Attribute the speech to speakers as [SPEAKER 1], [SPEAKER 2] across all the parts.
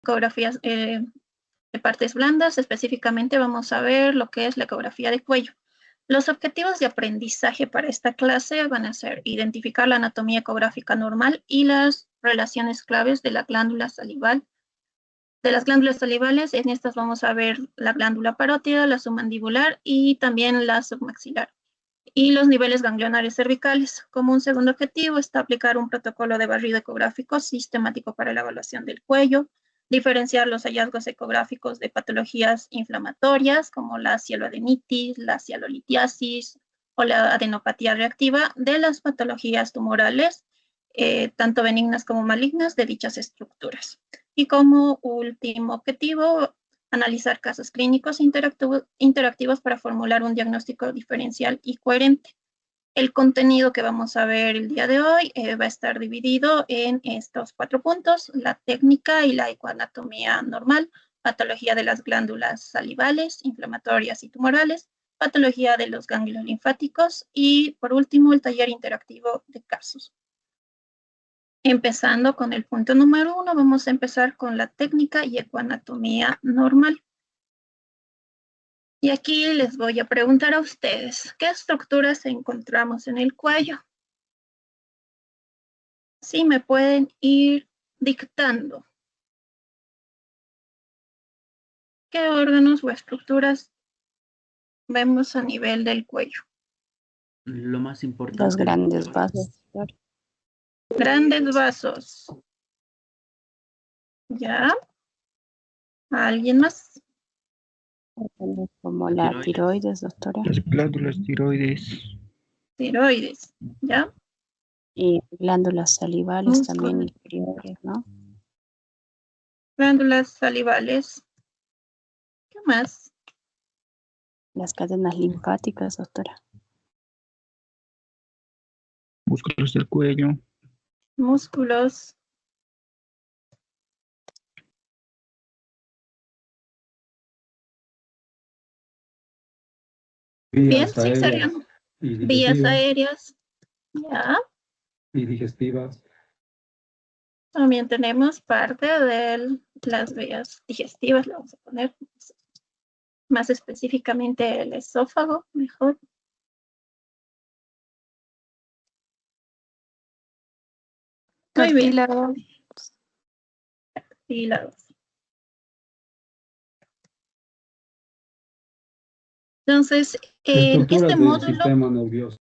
[SPEAKER 1] ecografías de partes blandas. Específicamente vamos a ver lo que es la ecografía de cuello. Los objetivos de aprendizaje para esta clase van a ser identificar la anatomía ecográfica normal y las relaciones claves de la glándula salival. De las glándulas salivales, en estas vamos a ver la glándula parótida, la submandibular y también la submaxilar. Y los niveles ganglionares cervicales. Como un segundo objetivo está aplicar un protocolo de barrido ecográfico sistemático para la evaluación del cuello, diferenciar los hallazgos ecográficos de patologías inflamatorias como la cialoadenitis, la cialolitiasis o la adenopatía reactiva de las patologías tumorales, tanto benignas como malignas de dichas estructuras. Y como último objetivo, analizar casos clínicos interactivos para formular un diagnóstico diferencial y coherente. El contenido que vamos a ver el día de hoy va a estar dividido en estos 4 puntos: la técnica y la ecoanatomía normal, patología de las glándulas salivales, inflamatorias y tumorales, patología de los ganglios linfáticos y, por último, el taller interactivo de casos. Empezando con el punto número 1, vamos a empezar con la técnica y ecoanatomía normal. Y aquí les voy a preguntar a ustedes, ¿qué estructuras encontramos en el cuello? Sí, me pueden ir dictando. ¿Qué órganos o estructuras vemos a nivel del cuello?
[SPEAKER 2] Lo más importante.
[SPEAKER 3] Los grandes vasos.
[SPEAKER 1] Grandes vasos. ¿Ya? ¿Alguien más?
[SPEAKER 3] Como la tiroides, doctora.
[SPEAKER 4] Las glándulas tiroides.
[SPEAKER 1] Tiroides. ¿Ya?
[SPEAKER 3] Y glándulas salivales también inferiores, ¿no?
[SPEAKER 1] Glándulas salivales. ¿Qué más?
[SPEAKER 3] Las cadenas linfáticas, doctora.
[SPEAKER 4] Músculos del cuello.
[SPEAKER 1] Músculos. Bien, sí, serían vías aéreas. Ya.
[SPEAKER 5] Y digestivas.
[SPEAKER 1] También tenemos parte de las vías digestivas, le vamos a poner más específicamente el esófago, mejor. Muy bien. Cartílagos. Entonces, en este módulo...
[SPEAKER 5] Sistema nervioso.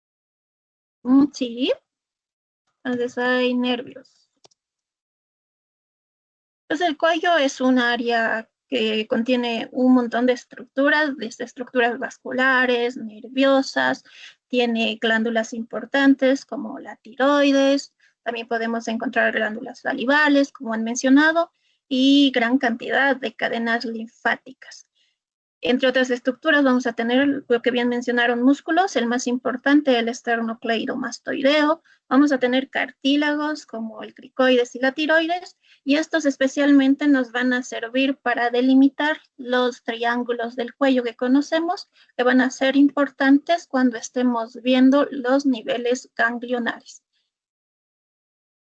[SPEAKER 1] Sí. Entonces hay nervios. Entonces el cuello es un área que contiene un montón de estructuras, desde estructuras vasculares, nerviosas, tiene glándulas importantes como la tiroides, también podemos encontrar glándulas salivales, como han mencionado, y gran cantidad de cadenas linfáticas. Entre otras estructuras vamos a tener lo que bien mencionaron, músculos, el más importante, el esternocleidomastoideo. Vamos a tener cartílagos como el cricoides y la tiroides, y estos especialmente nos van a servir para delimitar los triángulos del cuello que conocemos, que van a ser importantes cuando estemos viendo los niveles ganglionares.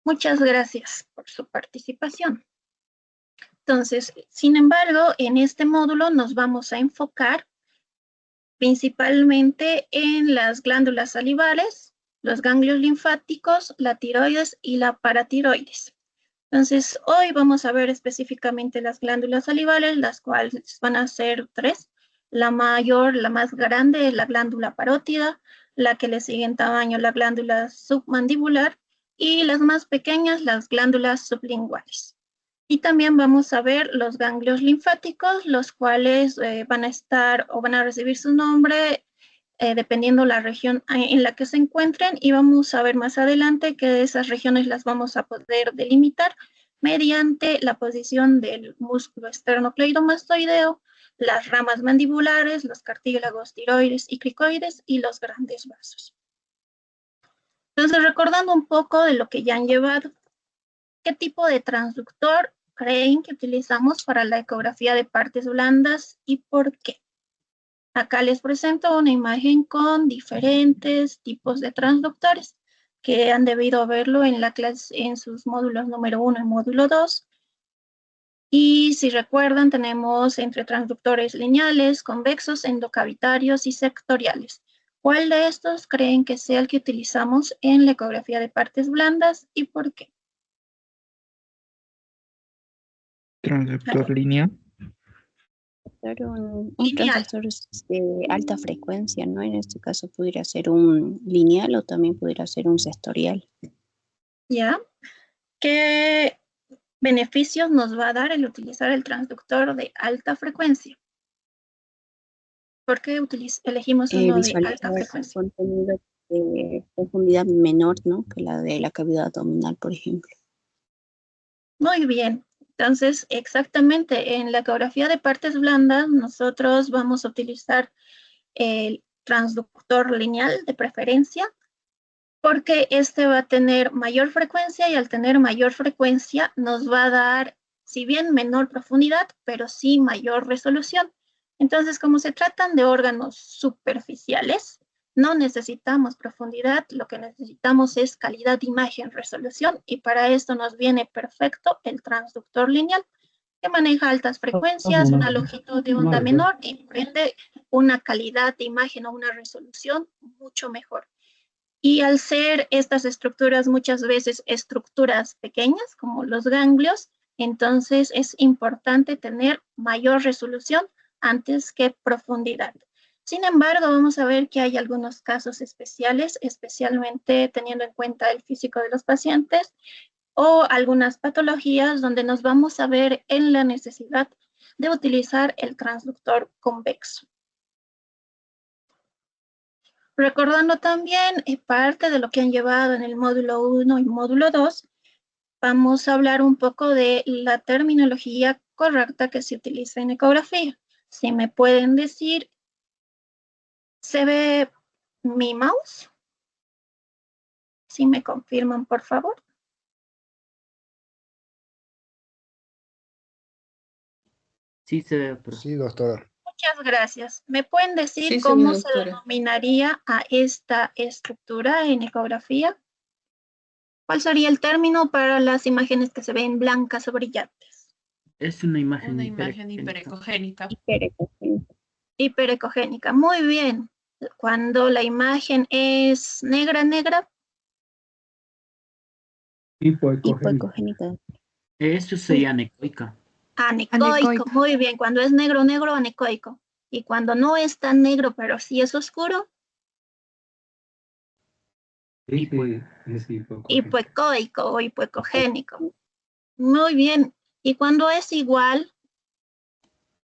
[SPEAKER 1] Muchas gracias por su participación. Entonces, sin embargo, en este módulo nos vamos a enfocar principalmente en las glándulas salivales, los ganglios linfáticos, la tiroides y la paratiroides. Entonces, hoy vamos a ver específicamente las glándulas salivales, las cuales van a ser 3. La mayor, la más grande, es la glándula parótida, la que le sigue en tamaño, la glándula submandibular, y las más pequeñas, las glándulas sublinguales. Y también vamos a ver los ganglios linfáticos, los cuales van a estar o van a recibir su nombre dependiendo la región en la que se encuentren, y vamos a ver más adelante que esas regiones las vamos a poder delimitar mediante la posición del músculo esternocleidomastoideo, las ramas mandibulares, los cartílagos tiroides y cricoides y los grandes vasos. Entonces, recordando un poco de lo que ya han llevado, ¿qué tipo de transductor creen que utilizamos para la ecografía de partes blandas y por qué? Acá les presento una imagen con diferentes tipos de transductores que han debido verlo en la clase, en sus módulos número 1 y módulo 2. Y si recuerdan, tenemos entre transductores lineales, convexos, endocavitarios y sectoriales. ¿Cuál de estos creen que sea el que utilizamos en la ecografía de partes blandas y por qué?
[SPEAKER 4] Transductor lineal.
[SPEAKER 3] Un
[SPEAKER 1] Lineal.
[SPEAKER 3] transductor de alta frecuencia, ¿no? En este caso pudiera ser un lineal o también pudiera ser un sectorial.
[SPEAKER 1] ¿Ya? ¿Qué beneficios nos va a dar el utilizar el transductor de alta frecuencia? ¿Por qué elegimos uno de alta
[SPEAKER 3] Visualizar
[SPEAKER 1] frecuencia?
[SPEAKER 3] contenido de profundidad menor, ¿no? Que la de la cavidad abdominal, por ejemplo.
[SPEAKER 1] Muy bien. Entonces, exactamente, en la ecografía de partes blandas, nosotros vamos a utilizar el transductor lineal de preferencia, porque este va a tener mayor frecuencia y al tener mayor frecuencia nos va a dar, si bien menor profundidad, pero sí mayor resolución. Entonces, como se tratan de órganos superficiales, no necesitamos profundidad, lo que necesitamos es calidad de imagen, resolución, y para esto nos viene perfecto el transductor lineal, que maneja altas frecuencias, una longitud de onda menor y prende una calidad de imagen o una resolución mucho mejor. Y al ser estas estructuras muchas veces estructuras pequeñas, como los ganglios, entonces es importante tener mayor resolución antes que profundidad. Sin embargo, vamos a ver que hay algunos casos especiales, especialmente teniendo en cuenta el físico de los pacientes o algunas patologías donde nos vamos a ver en la necesidad de utilizar el transductor convexo. Recordando también parte de lo que han llevado en el módulo 1 y módulo 2, vamos a hablar un poco de la terminología correcta que se utiliza en ecografía. Si me pueden decir, ¿se ve mi mouse? Si me confirman, por favor.
[SPEAKER 2] Sí se ve, doctora.
[SPEAKER 6] Sí, doctora.
[SPEAKER 1] Muchas gracias. ¿Me pueden decir
[SPEAKER 7] Sí,
[SPEAKER 1] cómo
[SPEAKER 7] señora
[SPEAKER 1] se
[SPEAKER 7] doctora.
[SPEAKER 1] denominaría a esta estructura en ecografía? ¿Cuál sería el término para las imágenes que se ven blancas o brillantes?
[SPEAKER 2] Es una imagen
[SPEAKER 7] Una imagen
[SPEAKER 2] hiperecogénica.
[SPEAKER 7] hiperecogénica.
[SPEAKER 1] Hiperecogénica. Muy bien. Cuando la imagen es negra,
[SPEAKER 5] Hipoecogénica.
[SPEAKER 2] Eso sería anecoica.
[SPEAKER 1] anecoico. Muy bien. Cuando es negro, anecoico. Y cuando no es tan negro, pero sí es oscuro, hipoecoico o hipoecogénico. Muy bien. Y cuando es igual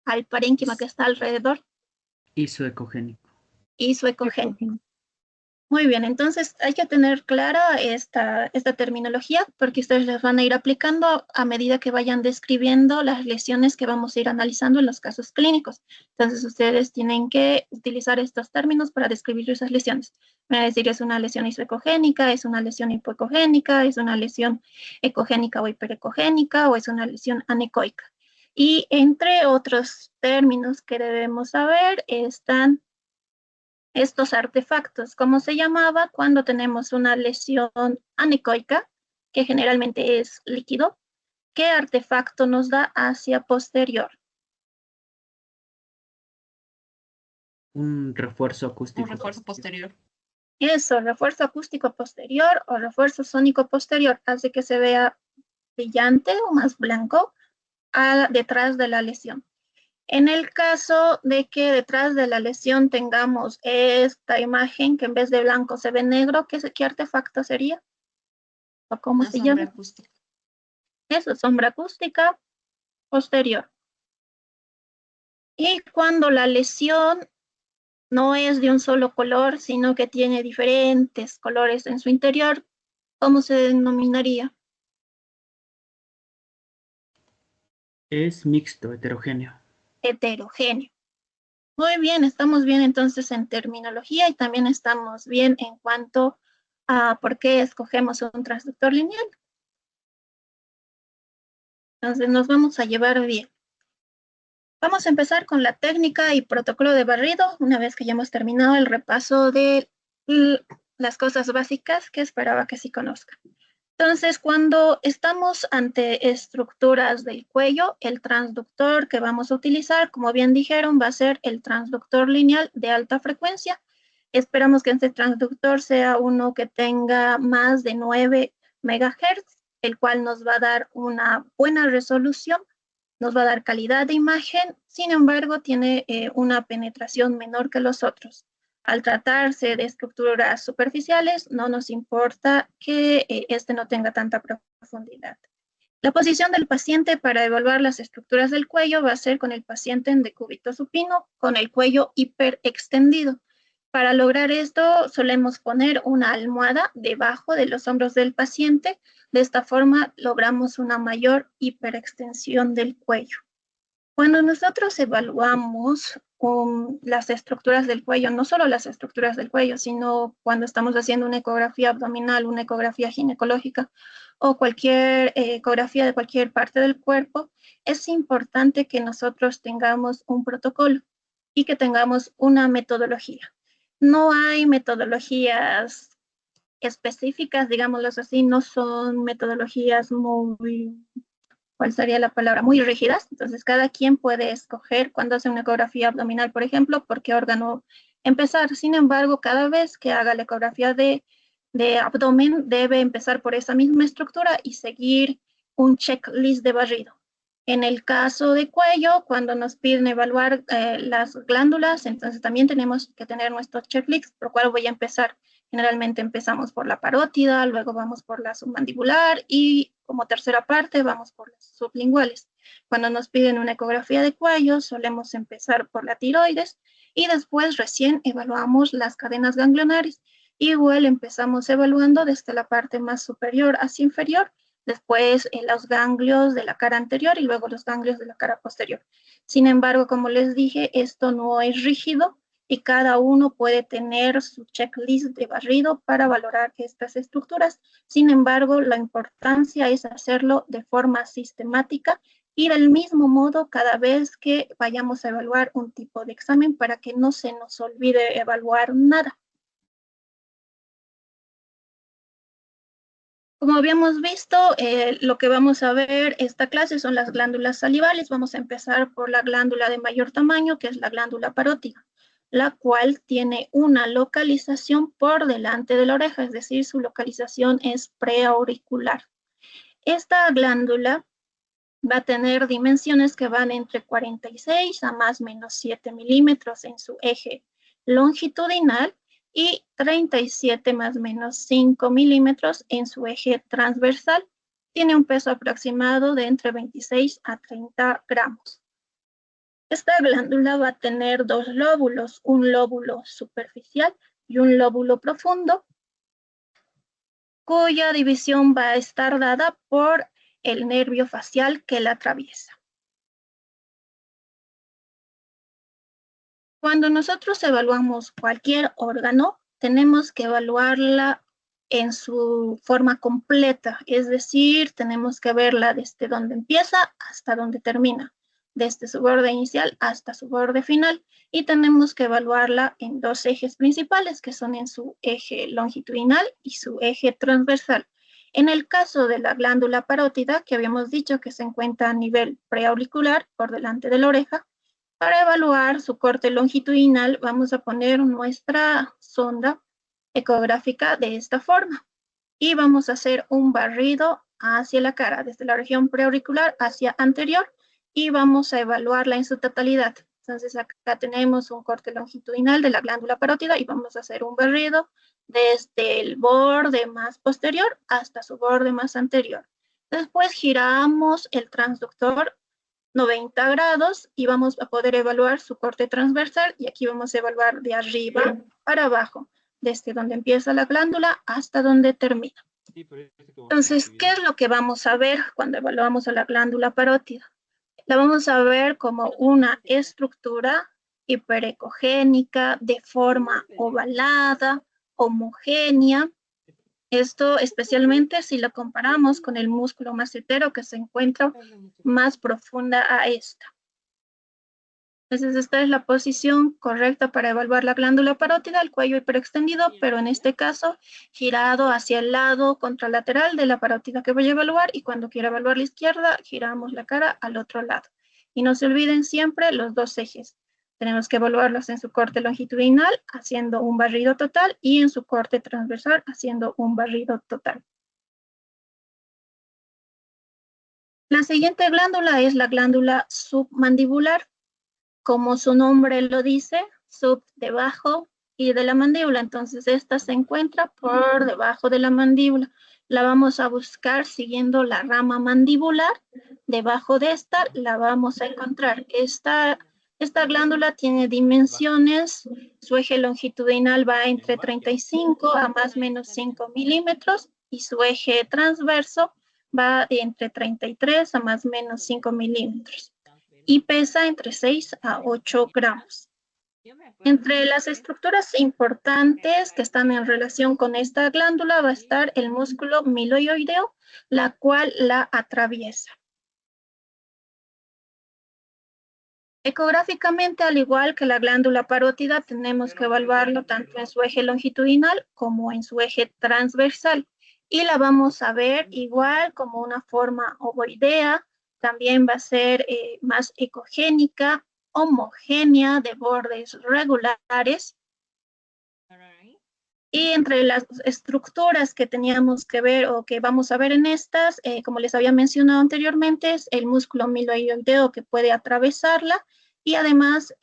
[SPEAKER 1] al parénquima que está alrededor,
[SPEAKER 2] Isoecogénico.
[SPEAKER 1] isoecogénico. Muy bien, entonces hay que tener clara esta terminología porque ustedes las van a ir aplicando a medida que vayan describiendo las lesiones que vamos a ir analizando en los casos clínicos. Entonces ustedes tienen que utilizar estos términos para describir esas lesiones. Van a decir, es una lesión isoecogénica, es una lesión hipoecogénica, es una lesión ecogénica o hiperecogénica o es una lesión anecoica. Y entre otros términos que debemos saber están estos artefactos, ¿cómo se llamaba? Cuando tenemos una lesión anecoica, que generalmente es líquido, ¿qué artefacto nos da hacia posterior?
[SPEAKER 2] Un refuerzo acústico.
[SPEAKER 7] Un refuerzo posterior.
[SPEAKER 1] Eso, refuerzo acústico posterior o refuerzo sónico posterior, hace que se vea brillante o más blanco detrás de la lesión. En el caso de que detrás de la lesión tengamos esta imagen que en vez de blanco se ve negro, ¿qué artefacto sería? ¿O cómo se llama?
[SPEAKER 7] Sombra acústica.
[SPEAKER 1] Eso, sombra acústica posterior. Y cuando la lesión no es de un solo color, sino que tiene diferentes colores en su interior, ¿cómo se denominaría?
[SPEAKER 2] Es mixto, heterogéneo.
[SPEAKER 1] Heterogéneo. Muy bien, estamos bien entonces en terminología y también estamos bien en cuanto a por qué escogemos un transductor lineal. Entonces nos vamos a llevar bien. Vamos a empezar con la técnica y protocolo de barrido, una vez que ya hemos terminado el repaso de las cosas básicas que esperaba que sí conozcan. Entonces, cuando estamos ante estructuras del cuello, el transductor que vamos a utilizar, como bien dijeron, va a ser el transductor lineal de alta frecuencia. Esperamos que este transductor sea uno que tenga más de 9 MHz, el cual nos va a dar una buena resolución, nos va a dar calidad de imagen, sin embargo, tiene una penetración menor que los otros. Al tratarse de estructuras superficiales, no nos importa que este no tenga tanta profundidad. La posición del paciente para evaluar las estructuras del cuello va a ser con el paciente en decúbito supino, con el cuello hiperextendido. Para lograr esto, solemos poner una almohada debajo de los hombros del paciente. De esta forma, logramos una mayor hiperextensión del cuello. Cuando nosotros evaluamos las estructuras del cuello, no solo las estructuras del cuello, sino cuando estamos haciendo una ecografía abdominal, una ecografía ginecológica o cualquier ecografía de cualquier parte del cuerpo, es importante que nosotros tengamos un protocolo y que tengamos una metodología. No hay metodologías específicas, digámoslo así, no son metodologías muy, ¿cuál sería la palabra? Muy rígidas. Entonces, cada quien puede escoger cuando hace una ecografía abdominal, por ejemplo, por qué órgano empezar. Sin embargo, cada vez que haga la ecografía de abdomen, debe empezar por esa misma estructura y seguir un checklist de barrido. En el caso de cuello, cuando nos piden evaluar las glándulas, entonces también tenemos que tener nuestro checklist, por lo cual voy a empezar. Generalmente empezamos por la parótida, luego vamos por la submandibular y como tercera parte vamos por las sublinguales. Cuando nos piden una ecografía de cuello, solemos empezar por la tiroides y después recién evaluamos las cadenas ganglionares. Igual empezamos evaluando desde la parte más superior hacia inferior, después los ganglios de la cara anterior y luego los ganglios de la cara posterior. Sin embargo, como les dije, esto no es rígido y cada uno puede tener su checklist de barrido para valorar estas estructuras. Sin embargo, la importancia es hacerlo de forma sistemática y del mismo modo cada vez que vayamos a evaluar un tipo de examen para que no se nos olvide evaluar nada. Como habíamos visto, lo que vamos a ver esta clase son las glándulas salivales. Vamos a empezar por la glándula de mayor tamaño, que es la glándula parótida, la cual tiene una localización por delante de la oreja, es decir, su localización es preauricular. Esta glándula va a tener dimensiones que van entre 46 a más o menos 7 milímetros en su eje longitudinal y 37 más o menos 5 milímetros en su eje transversal. Tiene un peso aproximado de entre 26 a 30 gramos. Esta glándula va a tener dos lóbulos, un lóbulo superficial y un lóbulo profundo, cuya división va a estar dada por el nervio facial que la atraviesa. Cuando nosotros evaluamos cualquier órgano, tenemos que evaluarla en su forma completa, es decir, tenemos que verla desde donde empieza hasta donde termina, desde su borde inicial hasta su borde final, y tenemos que evaluarla en dos ejes principales, que son en su eje longitudinal y su eje transversal. En el caso de la glándula parótida, que habíamos dicho que se encuentra a nivel preauricular, por delante de la oreja, para evaluar su corte longitudinal vamos a poner nuestra sonda ecográfica de esta forma y vamos a hacer un barrido hacia la cara, desde la región preauricular hacia anterior, y vamos a evaluarla en su totalidad. Entonces acá tenemos un corte longitudinal de la glándula parótida y vamos a hacer un barrido desde el borde más posterior hasta su borde más anterior. Después giramos el transductor 90 grados y vamos a poder evaluar su corte transversal, y aquí vamos a evaluar de arriba para abajo, desde donde empieza la glándula hasta donde termina. Entonces, ¿qué es lo que vamos a ver cuando evaluamos a la glándula parótida? La vamos a ver como una estructura hiperecogénica de forma ovalada, homogénea. Esto especialmente si lo comparamos con el músculo massetero, que se encuentra más profunda a esta. Entonces, esta es la posición correcta para evaluar la glándula parótida, el cuello hiperextendido, pero en este caso, girado hacia el lado contralateral de la parótida que voy a evaluar, y cuando quiera evaluar la izquierda, giramos la cara al otro lado. Y no se olviden siempre los dos ejes. Tenemos que evaluarlos en su corte longitudinal, haciendo un barrido total, y en su corte transversal, haciendo un barrido total. La siguiente glándula es la glándula submandibular. Como su nombre lo dice, sub debajo y de la mandíbula. Entonces esta se encuentra por debajo de la mandíbula. La vamos a buscar siguiendo la rama mandibular. Debajo de esta la vamos a encontrar. Esta glándula tiene dimensiones. Su eje longitudinal va entre 35 a más o menos 5 milímetros y su eje transverso va entre 33 a más o menos 5 milímetros. Y pesa entre 6 a 8 gramos. Entre las estructuras importantes que están en relación con esta glándula va a estar el músculo miloioideo, la cual la atraviesa. Ecográficamente, al igual que la glándula parótida, tenemos que evaluarlo tanto en su eje longitudinal como en su eje transversal. Y la vamos a ver igual como una forma ovoidea. También va a ser más ecogénica, homogénea, de bordes regulares. Y entre las estructuras que teníamos que ver o que vamos a ver en estas, como les había mencionado anteriormente, es el músculo miloioideo que puede atravesarla. Y además,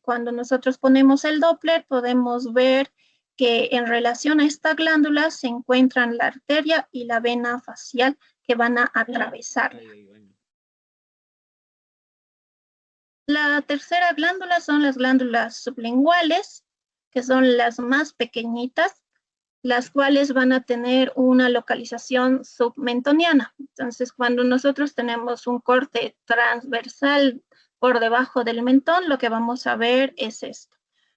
[SPEAKER 1] cuando nosotros ponemos el Doppler, podemos ver que en relación a esta glándula se encuentran la arteria y la vena facial que van a atravesarla. La tercera glándula son las glándulas sublinguales, que son las más pequeñitas, las cuales van a tener una localización submentoniana. Entonces, cuando nosotros tenemos un corte transversal por debajo del mentón, lo que vamos a ver es esto.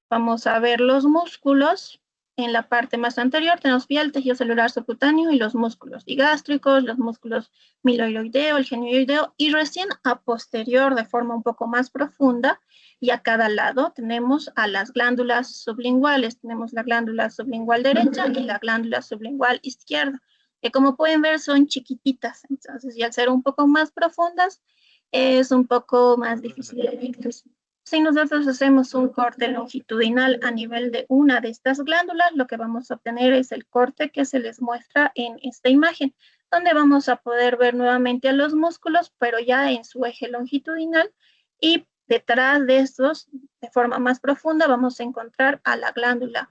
[SPEAKER 1] Vamos a ver los músculos. En la parte más anterior tenemos vía el tejido celular subcutáneo y los músculos digástricos, los músculos miloioideo, el genioideo, y recién a posterior, de forma un poco más profunda, y a cada lado tenemos a las glándulas sublinguales. Tenemos la glándula sublingual derecha y la glándula sublingual izquierda, que como pueden ver son chiquititas. Entonces, y al ser un poco más profundas, es un poco más difícil de ver. Si nosotros hacemos un corte longitudinal a nivel de una de estas glándulas, lo que vamos a obtener es el corte que se les muestra en esta imagen, donde vamos a poder ver nuevamente a los músculos, pero ya en su eje longitudinal, y detrás de estos, de forma más profunda, vamos a encontrar a la glándula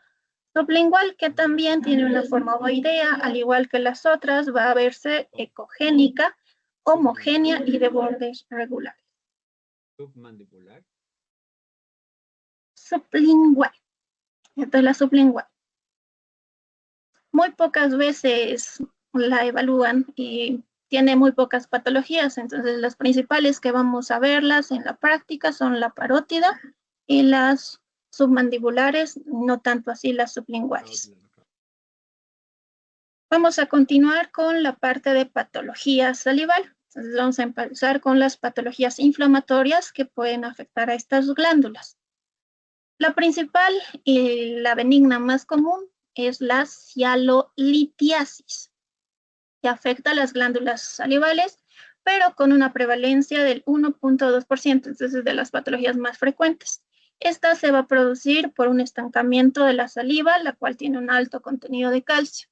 [SPEAKER 1] sublingual, que también tiene una forma ovoidea, al igual que las otras, va a verse ecogénica, homogénea y de bordes regulares.
[SPEAKER 6] Submandibular.
[SPEAKER 1] Sublingual. Esta es la sublingual. Muy pocas veces la evalúan y tiene muy pocas patologías. Entonces, las principales que vamos a verlas en la práctica son la parótida y las submandibulares, no tanto así las sublinguales. Vamos a continuar con la parte de patología salival. Entonces, vamos a empezar con las patologías inflamatorias que pueden afectar a estas glándulas. La principal y la benigna más común es la cialolitiasis, que afecta a las glándulas salivales, pero con una prevalencia del 1.2%, entonces es de las patologías más frecuentes. Esta se va a producir por un estancamiento de la saliva, la cual tiene un alto contenido de calcio.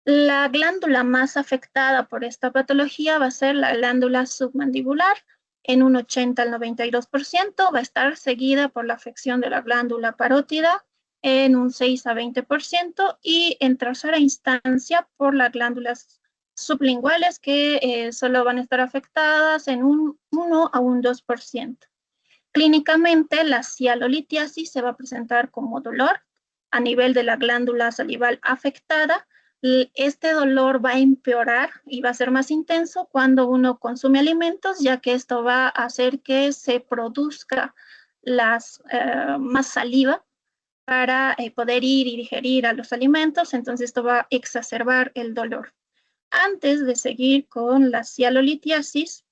[SPEAKER 1] La glándula más afectada por esta patología va a ser la glándula submandibular, en un 80 al 92%, va a estar seguida por la afección de la glándula parótida en un 6 a 20%, y en tercera instancia por las glándulas sublinguales, que solo van a estar afectadas en un 1 a un 2%. Clínicamente, la cialolitiasis se va a presentar como dolor a nivel de la glándula salival afectada. Este dolor va a empeorar y va a ser más intenso cuando uno consume alimentos, ya que esto va a hacer que se produzca más saliva para poder ir y digerir a los alimentos. Entonces esto va a exacerbar el dolor. Antes de seguir con la cialolitiasis,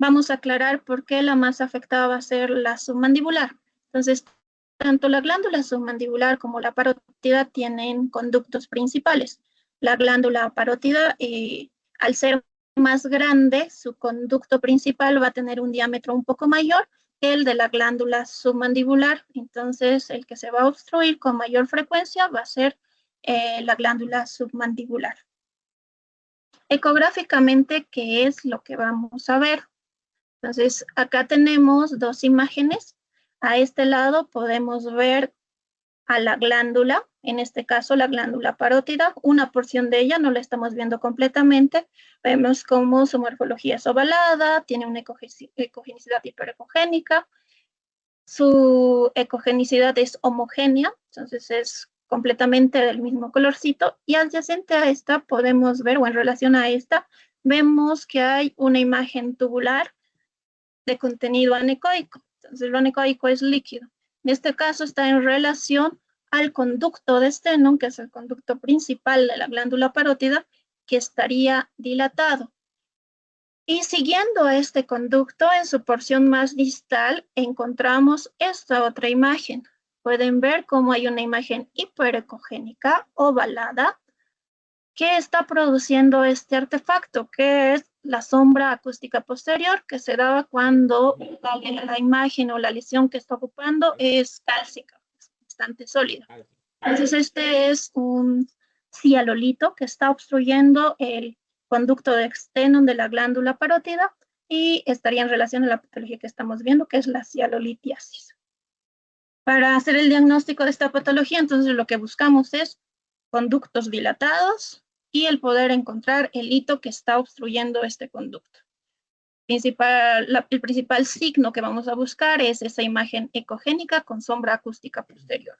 [SPEAKER 1] vamos a aclarar por qué la más afectada va a ser la submandibular. Entonces, tanto la glándula submandibular como la parótida tienen conductos principales. La glándula parótida, al ser más grande, su conducto principal va a tener un diámetro un poco mayor que el de la glándula submandibular. Entonces, el que se va a obstruir con mayor frecuencia va a ser la glándula submandibular. Ecográficamente, ¿qué es lo que vamos a ver? Entonces, acá tenemos dos imágenes. A este lado podemos ver a la glándula, en este caso la glándula parótida, una porción de ella, no la estamos viendo completamente. Vemos cómo su morfología es ovalada, tiene una ecogenicidad hiperecogénica, su ecogenicidad es homogénea, entonces es completamente del mismo colorcito, y adyacente a esta podemos ver, o en relación a esta, vemos que hay una imagen tubular de contenido anecoico. Entonces, lo anecoico es líquido. En este caso está en relación al conducto de Stenone, que es el conducto principal de la glándula parótida, que estaría dilatado. Y siguiendo a este conducto, en su porción más distal, encontramos esta otra imagen. Pueden ver cómo hay una imagen hiperecogénica ovalada que está produciendo este artefacto, que es la sombra acústica posterior, que se daba cuando la imagen o la lesión que está ocupando es cálcica, es bastante sólida. Entonces, este es un cialolito que está obstruyendo el conducto de Stenone de la glándula parótida y estaría en relación a la patología que estamos viendo, que es la cialolitiasis. Para hacer el diagnóstico de esta patología, entonces lo que buscamos es conductos dilatados y el poder encontrar el hito que está obstruyendo este conducto. El principal signo que vamos a buscar es esa imagen ecogénica con sombra acústica posterior.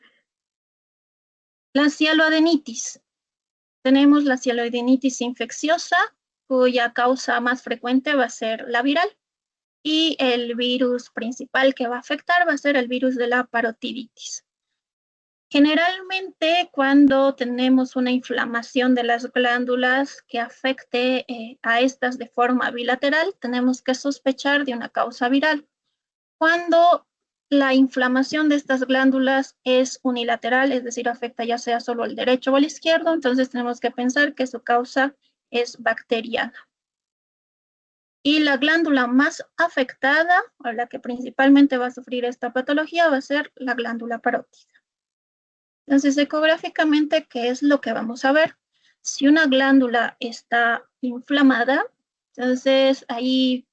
[SPEAKER 1] La cialoadenitis. Tenemos la cialoadenitis infecciosa, cuya causa más frecuente va a ser la viral. Y el virus principal que va a afectar va a ser el virus de la parotiditis. Generalmente, cuando tenemos una inflamación de las glándulas que afecte a estas de forma bilateral, tenemos que sospechar de una causa viral. Cuando la inflamación de estas glándulas es unilateral, es decir, afecta ya sea solo el derecho o el izquierdo, entonces tenemos que pensar que su causa es bacteriana. Y la glándula más afectada, o la que principalmente va a sufrir esta patología, va a ser la glándula parótida. Entonces, ecográficamente, ¿qué es lo que vamos a ver? Si una glándula está inflamada, entonces ahí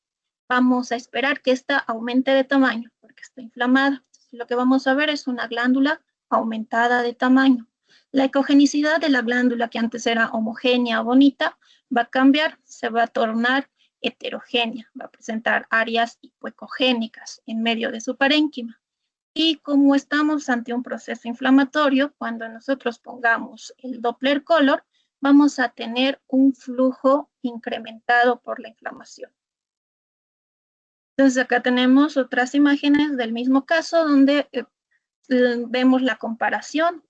[SPEAKER 1] vamos a esperar que ésta aumente de tamaño, porque está inflamada. Entonces, lo que vamos a ver es una glándula aumentada de tamaño. La ecogenicidad de la glándula, que antes era homogénea o bonita, va a cambiar, se va a tornar heterogénea, va a presentar áreas hipoecogénicas en medio de su parénquima. Y como estamos ante un proceso inflamatorio, cuando nosotros pongamos el Doppler color, vamos a tener un flujo incrementado por la inflamación. Entonces acá tenemos otras imágenes del mismo caso donde vemos la comparación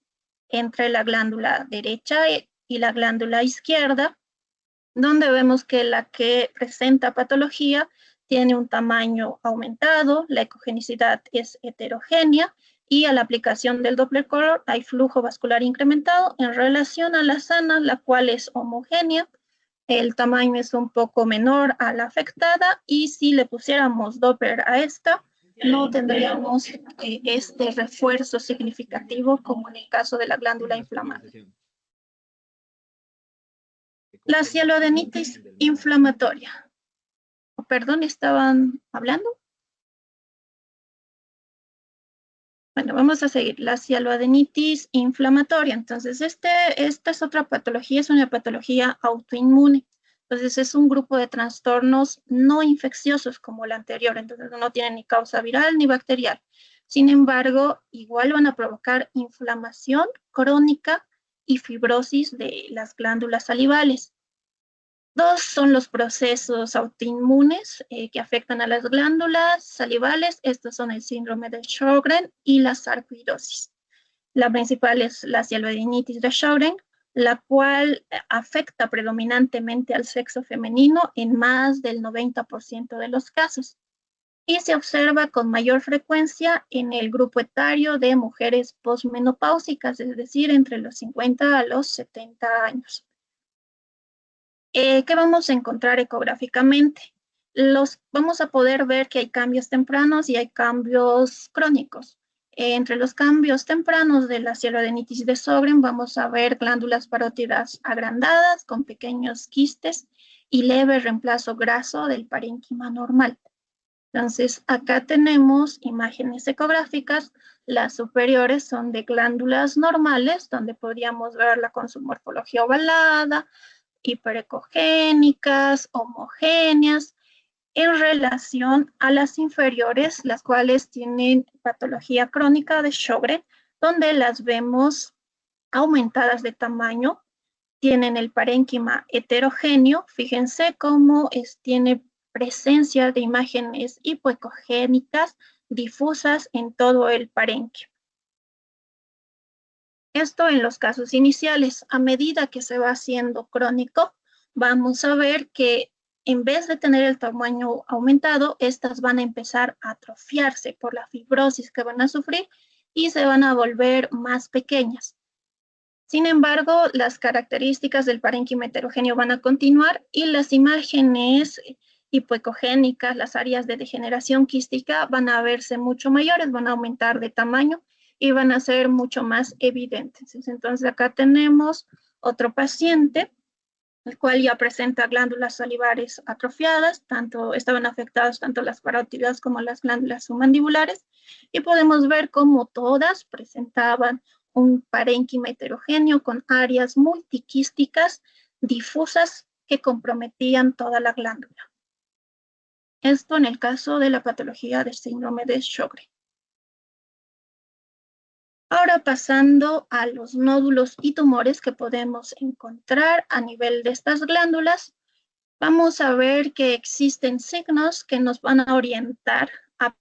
[SPEAKER 1] entre la glándula derecha y la glándula izquierda, donde vemos que la que presenta patología tiene un tamaño aumentado, la ecogenicidad es heterogénea y a la aplicación del Doppler color hay flujo vascular incrementado en relación a la sana, la cual es homogénea. El tamaño es un poco menor a la afectada y si le pusiéramos Doppler a esta, no tendríamos este refuerzo significativo como en el caso de la glándula inflamada. La cialoadenitis inflamatoria. Perdón, ¿estaban hablando? Bueno, vamos a seguir. La cialoadenitis inflamatoria. Entonces, esta es otra patología, es una patología autoinmune. Entonces, es un grupo de trastornos no infecciosos como la anterior. Entonces, no tienen ni causa viral ni bacterial. Sin embargo, igual van a provocar inflamación crónica y fibrosis de las glándulas salivales. Dos son los procesos autoinmunes que afectan a las glándulas salivales. Estos son el síndrome de Sjögren y la sarcoidosis. La principal es la cialoadenitis de Sjögren, la cual afecta predominantemente al sexo femenino en más del 90% de los casos y se observa con mayor frecuencia en el grupo etario de mujeres posmenopáusicas, es decir, entre los 50 a los 70 años. ¿Qué vamos a encontrar ecográficamente? Vamos a poder ver que hay cambios tempranos y hay cambios crónicos. Entre los cambios tempranos de la hialurodenitis de Sjögren vamos a ver glándulas parótidas agrandadas con pequeños quistes y leve reemplazo graso del parénquima normal. Entonces, acá tenemos imágenes ecográficas. Las superiores son de glándulas normales, donde podríamos verla con su morfología ovalada, hiperecogénicas, homogéneas, en relación a las inferiores, las cuales tienen patología crónica de Sjögren, donde las vemos aumentadas de tamaño, tienen el parénquima heterogéneo. Fíjense cómo tiene presencia de imágenes hipoecogénicas difusas en todo el parénquima. Esto en los casos iniciales. A medida que se va haciendo crónico, vamos a ver que en vez de tener el tamaño aumentado, estas van a empezar a atrofiarse por la fibrosis que van a sufrir y se van a volver más pequeñas. Sin embargo, las características del parénquima heterogéneo van a continuar y las imágenes hipoecogénicas, las áreas de degeneración quística van a verse mucho mayores, van a aumentar de tamaño y van a ser mucho más evidentes. Entonces acá tenemos otro paciente, el cual ya presenta glándulas salivares atrofiadas, estaban afectadas tanto las parótidas como las glándulas submandibulares, y podemos ver cómo todas presentaban un parénquima heterogéneo con áreas multiquísticas difusas que comprometían toda la glándula. Esto en el caso de la patología del síndrome de Sjögren. Ahora pasando a los nódulos y tumores que podemos encontrar a nivel de estas glándulas, vamos a ver que existen signos que nos van a orientar a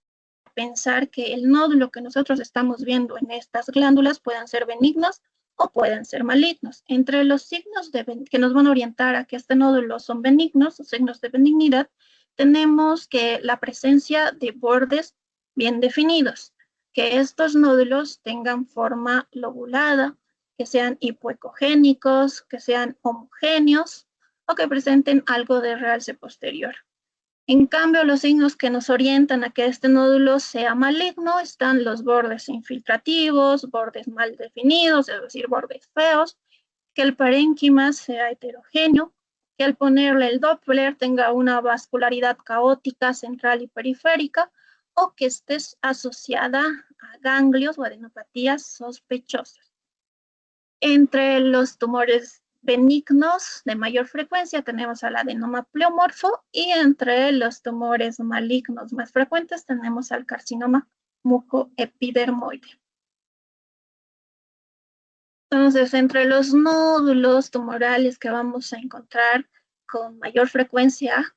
[SPEAKER 1] pensar que el nódulo que nosotros estamos viendo en estas glándulas pueden ser benignos o pueden ser malignos. Entre los signos que nos van a orientar a que este nódulo son benignos o signos de benignidad, tenemos que la presencia de bordes bien definidos, que estos nódulos tengan forma lobulada, que sean hipoecogénicos, que sean homogéneos o que presenten algo de realce posterior. En cambio, los signos que nos orientan a que este nódulo sea maligno están los bordes infiltrativos, bordes mal definidos, es decir, bordes feos, que el parénquima sea heterogéneo, que al ponerle el Doppler tenga una vascularidad caótica central y periférica, o que esté asociada a ganglios o adenopatías sospechosas. Entre los tumores benignos de mayor frecuencia tenemos al adenoma pleomorfo y entre los tumores malignos más frecuentes tenemos al carcinoma mucoepidermoide. Entonces, entre los nódulos tumorales que vamos a encontrar con mayor frecuencia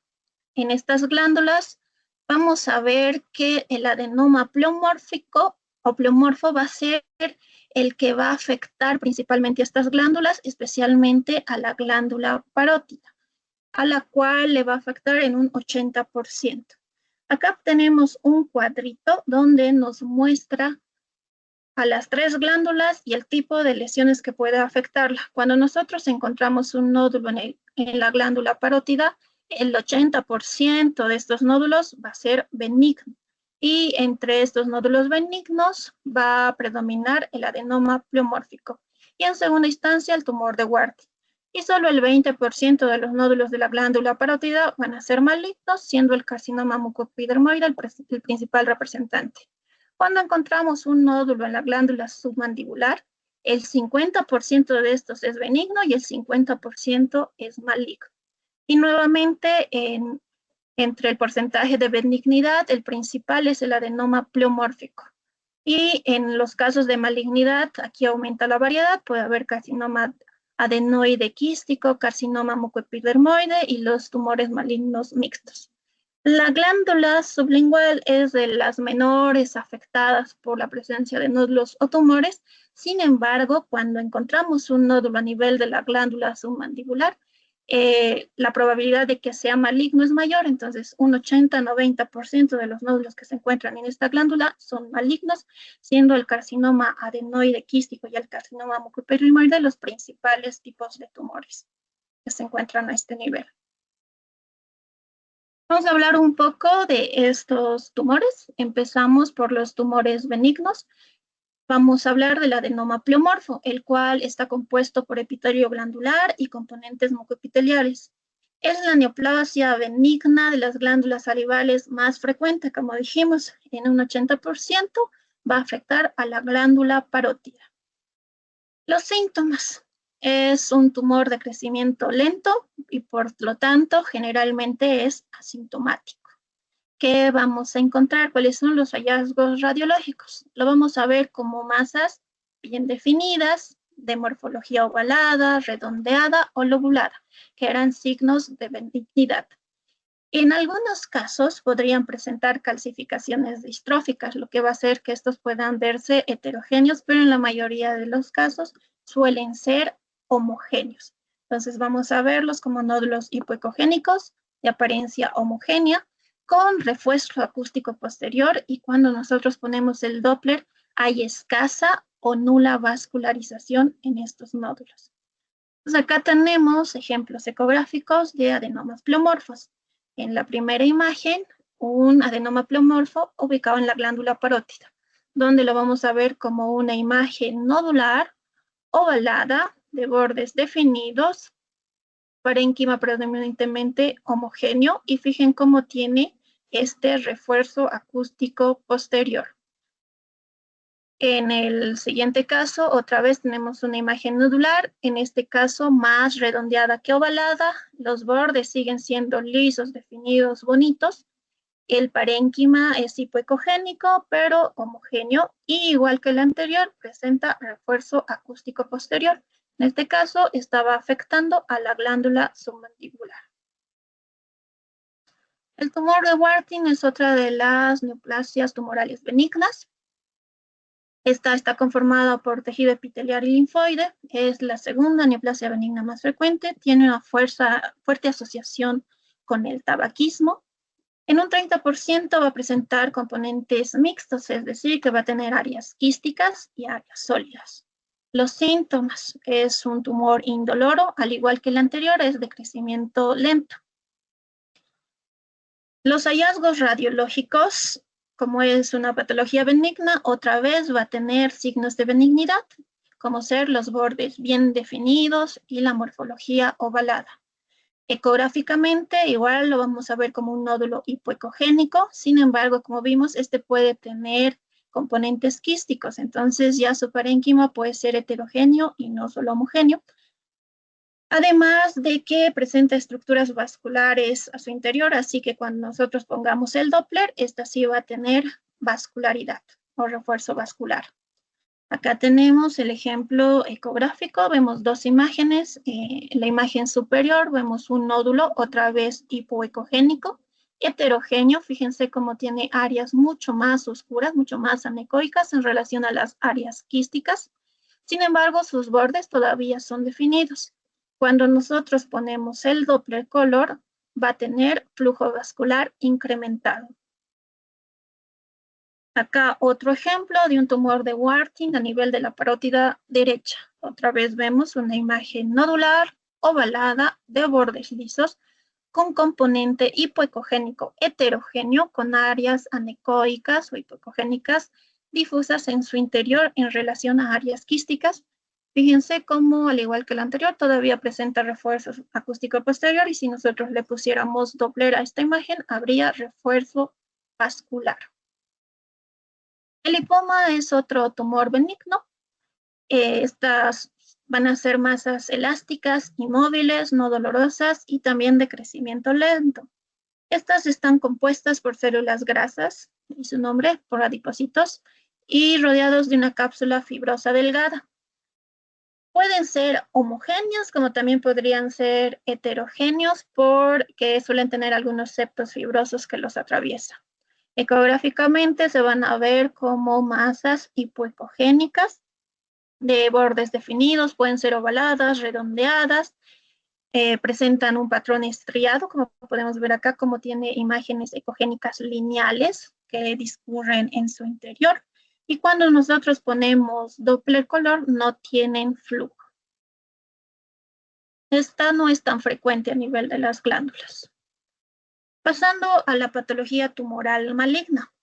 [SPEAKER 1] en estas glándulas, vamos a ver que el adenoma pleomórfico o pleomorfo va a ser el que va a afectar principalmente a estas glándulas, especialmente a la glándula parótida, a la cual le va a afectar en un 80%. Acá tenemos un cuadrito donde nos muestra a las tres glándulas y el tipo de lesiones que puede afectarla. Cuando nosotros encontramos un nódulo en la glándula parótida, el 80% de estos nódulos va a ser benigno. Y entre estos nódulos benignos va a predominar el adenoma pleomórfico. Y en segunda instancia, el tumor de Warthin. Y solo el 20% de los nódulos de la glándula parótida van a ser malignos, siendo el carcinoma mucoepidermoide el principal representante. Cuando encontramos un nódulo en la glándula submandibular, el 50% de estos es benigno y el 50% es maligno. Y nuevamente, entre el porcentaje de benignidad, el principal es el adenoma pleomórfico. Y en los casos de malignidad, aquí aumenta la variedad, puede haber carcinoma adenoide quístico, carcinoma mucoepidermoide y los tumores malignos mixtos. La glándula sublingual es de las menores afectadas por la presencia de nódulos o tumores. Sin embargo, cuando encontramos un nódulo a nivel de la glándula submandibular, la probabilidad de que sea maligno es mayor. Entonces, un 80-90% de los nódulos que se encuentran en esta glándula son malignos, siendo el carcinoma adenoide quístico y el carcinoma mucoepidermoide los principales tipos de tumores que se encuentran a este nivel. Vamos a hablar un poco de estos tumores. Empezamos por los tumores benignos. Vamos a hablar del adenoma pleomorfo, el cual está compuesto por epitelio glandular y componentes mucoepiteliales. Es la neoplasia benigna de las glándulas salivales más frecuente, como dijimos, en un 80% va a afectar a la glándula parótida. Los síntomas. Es un tumor de crecimiento lento y por lo tanto generalmente es asintomático. ¿Qué vamos a encontrar? ¿Cuáles son los hallazgos radiológicos? Lo vamos a ver como masas bien definidas, de morfología ovalada, redondeada o lobulada, que eran signos de benignidad. En algunos casos podrían presentar calcificaciones distróficas, lo que va a hacer que estos puedan verse heterogéneos, pero en la mayoría de los casos suelen ser homogéneos. Entonces vamos a verlos como nódulos hipoecogénicos de apariencia homogénea con refuerzo acústico posterior, y cuando nosotros ponemos el Doppler hay escasa o nula vascularización en estos nódulos. Entonces acá tenemos ejemplos ecográficos de adenomas pleomorfos. En la primera imagen, un adenoma pleomorfo ubicado en la glándula parótida, donde lo vamos a ver como una imagen nodular, ovalada, de bordes definidos, parénquima predominantemente homogéneo, y fijen cómo tiene este refuerzo acústico posterior. En el siguiente caso, otra vez tenemos una imagen nodular, en este caso más redondeada que ovalada, los bordes siguen siendo lisos, definidos, bonitos. El parénquima es hipoecogénico, pero homogéneo, y igual que el anterior, presenta refuerzo acústico posterior. En este caso, estaba afectando a la glándula submandibular. El tumor de Warthin es otra de las neoplasias tumorales benignas. Esta está conformada por tejido epitelial y linfoide. Es la segunda neoplasia benigna más frecuente. Tiene una fuerte asociación con el tabaquismo. En un 30% va a presentar componentes mixtos, es decir, que va a tener áreas quísticas y áreas sólidas. Los síntomas: es un tumor indoloro, al igual que el anterior, es de crecimiento lento. Los hallazgos radiológicos, como es una patología benigna, otra vez va a tener signos de benignidad, como ser los bordes bien definidos y la morfología ovalada. Ecográficamente, igual lo vamos a ver como un nódulo hipoecogénico. Sin embargo, como vimos, este puede tener componentes quísticos, entonces ya su parénquima puede ser heterogéneo y no solo homogéneo. Además de que presenta estructuras vasculares a su interior, así que cuando nosotros pongamos el Doppler, esta sí va a tener vascularidad o refuerzo vascular. Acá tenemos el ejemplo ecográfico, vemos dos imágenes. En la imagen superior vemos un nódulo, otra vez hipoecogénico, heterogéneo. Fíjense cómo tiene áreas mucho más oscuras, mucho más anecoicas en relación a las áreas quísticas. Sin embargo, sus bordes todavía son definidos. Cuando nosotros ponemos el Doppler color, va a tener flujo vascular incrementado. Acá otro ejemplo de un tumor de Warthin a nivel de la parótida derecha. Otra vez vemos una imagen nodular, ovalada, de bordes lisos, con componente hipoecogénico heterogéneo, con áreas anecoicas o hipoecogénicas difusas en su interior en relación a áreas quísticas. Fíjense cómo, al igual que el anterior, todavía presenta refuerzo acústico posterior, y si nosotros le pusiéramos Doppler a esta imagen, habría refuerzo vascular. El lipoma es otro tumor benigno. Estas van a ser masas elásticas, inmóviles, no dolorosas y también de crecimiento lento. Estas están compuestas por células grasas, y su nombre, por adipocitos, y rodeados de una cápsula fibrosa delgada. Pueden ser homogéneos, como también podrían ser heterogéneos, porque suelen tener algunos septos fibrosos que los atraviesan. Ecográficamente se van a ver como masas hipoecogénicas de bordes definidos, pueden ser ovaladas, redondeadas, presentan un patrón estriado, como podemos ver acá, como tiene imágenes ecogénicas lineales que discurren en su interior. Y cuando nosotros ponemos Doppler color, no tienen flujo. Esta no es tan frecuente a nivel de las glándulas. Pasando a la patología tumoral maligna.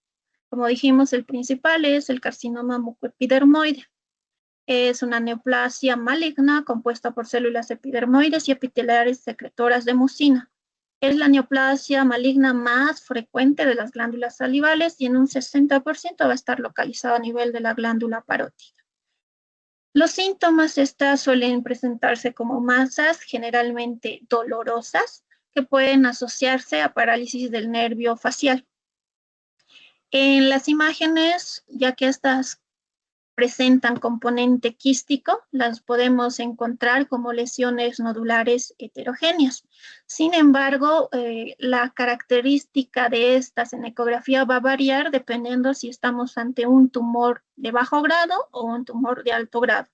[SPEAKER 1] Como dijimos, el principal es el carcinoma mucoepidermoide. Es una neoplasia maligna compuesta por células epidermoides y epiteliales secretoras de mucina. Es la neoplasia maligna más frecuente de las glándulas salivales y en un 60% va a estar localizado a nivel de la glándula parótida. Los síntomas de esta suelen presentarse como masas generalmente dolorosas que pueden asociarse a parálisis del nervio facial. En las imágenes, ya que estas presentan componente quístico, las podemos encontrar como lesiones nodulares heterogéneas. Sin embargo, la característica de estas en ecografía va a variar dependiendo si estamos ante un tumor de bajo grado o un tumor de alto grado.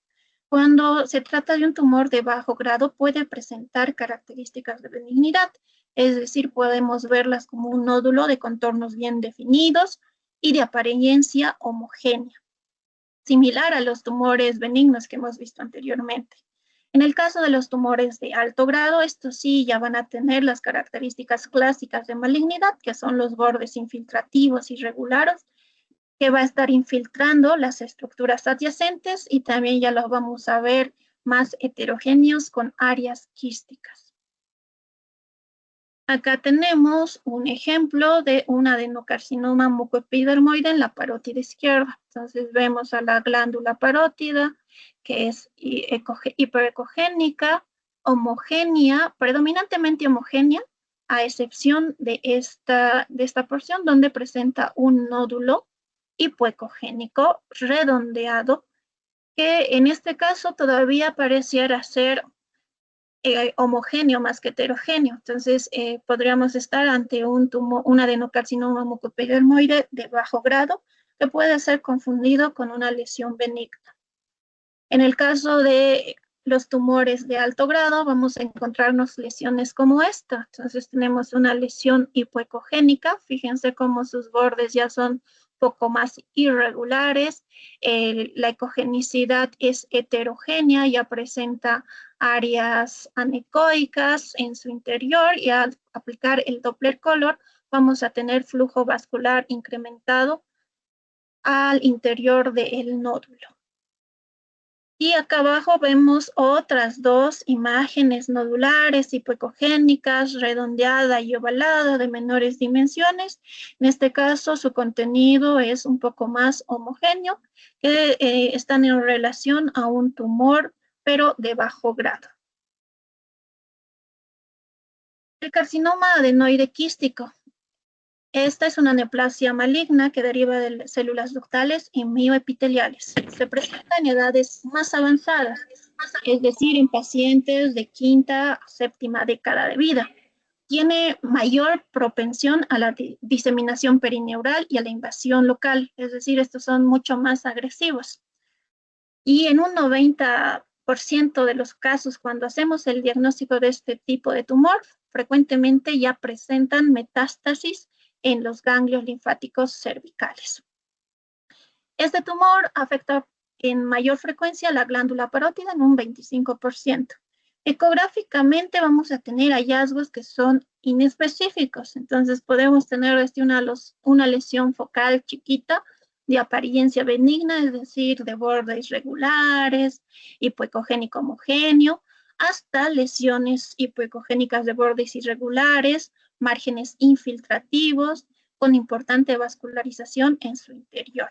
[SPEAKER 1] Cuando se trata de un tumor de bajo grado, puede presentar características de benignidad, es decir, podemos verlas como un nódulo de contornos bien definidos y de apariencia homogénea, similar a los tumores benignos que hemos visto anteriormente. En el caso de los tumores de alto grado, estos sí ya van a tener las características clásicas de malignidad, que son los bordes infiltrativos irregulares, que va a estar infiltrando las estructuras adyacentes y también ya los vamos a ver más heterogéneos con áreas quísticas. Acá tenemos un ejemplo de un adenocarcinoma mucoepidermoide en la parótida izquierda. Entonces vemos a la glándula parótida, que es hiperecogénica, homogénea, predominantemente homogénea, a excepción de esta porción donde presenta un nódulo hipoecogénico redondeado, que en este caso todavía pareciera ser homogéneo más que heterogéneo. Entonces, podríamos estar ante un adenocarcinoma mucoepidermoide de bajo grado que puede ser confundido con una lesión benigna. En el caso de los tumores de alto grado, vamos a encontrarnos lesiones como esta. Entonces, tenemos una lesión hipoecogénica. Fíjense cómo sus bordes ya son poco más irregulares. La ecogenicidad es heterogénea, ya presenta áreas anecoicas en su interior y al aplicar el Doppler color vamos a tener flujo vascular incrementado al interior del nódulo. Y acá abajo vemos otras dos imágenes nodulares hipoecogénicas, redondeada y ovalada de menores dimensiones. En este caso, su contenido es un poco más homogéneo, que están en relación a un tumor, pero de bajo grado. El carcinoma adenoide quístico. Esta es una neoplasia maligna que deriva de células ductales y mioepiteliales. Se presenta en edades más avanzadas, es decir, en pacientes de quinta a séptima década de vida. Tiene mayor propensión a la diseminación perineural y a la invasión local, es decir, estos son mucho más agresivos. Y en un 90% de los casos, cuando hacemos el diagnóstico de este tipo de tumor, frecuentemente ya presentan metástasis en los ganglios linfáticos cervicales. Este tumor afecta en mayor frecuencia la glándula parótida en un 25%. Ecográficamente vamos a tener hallazgos que son inespecíficos, entonces podemos tener una lesión focal chiquita de apariencia benigna, es decir, de bordes regulares, hipoecogénico homogéneo, hasta lesiones hipoecogénicas de bordes irregulares, márgenes infiltrativos, con importante vascularización en su interior.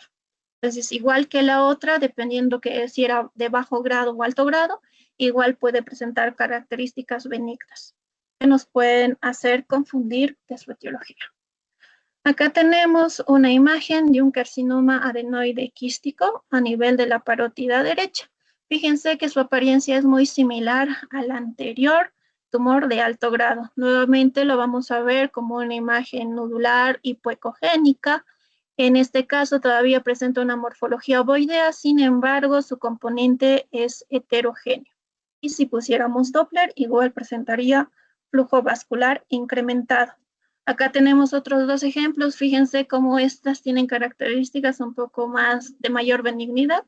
[SPEAKER 1] Entonces, igual que la otra, dependiendo que si era de bajo grado o alto grado, igual puede presentar características benignas que nos pueden hacer confundir de su etiología. Acá tenemos una imagen de un carcinoma adenoide quístico a nivel de la parótida derecha. Fíjense que su apariencia es muy similar al anterior tumor de alto grado. Nuevamente lo vamos a ver como una imagen nodular hipoecogénica. En este caso todavía presenta una morfología ovoidea, sin embargo su componente es heterogéneo. Y si pusiéramos Doppler, igual presentaría flujo vascular incrementado. Acá tenemos otros dos ejemplos. Fíjense cómo estas tienen características un poco más de mayor benignidad.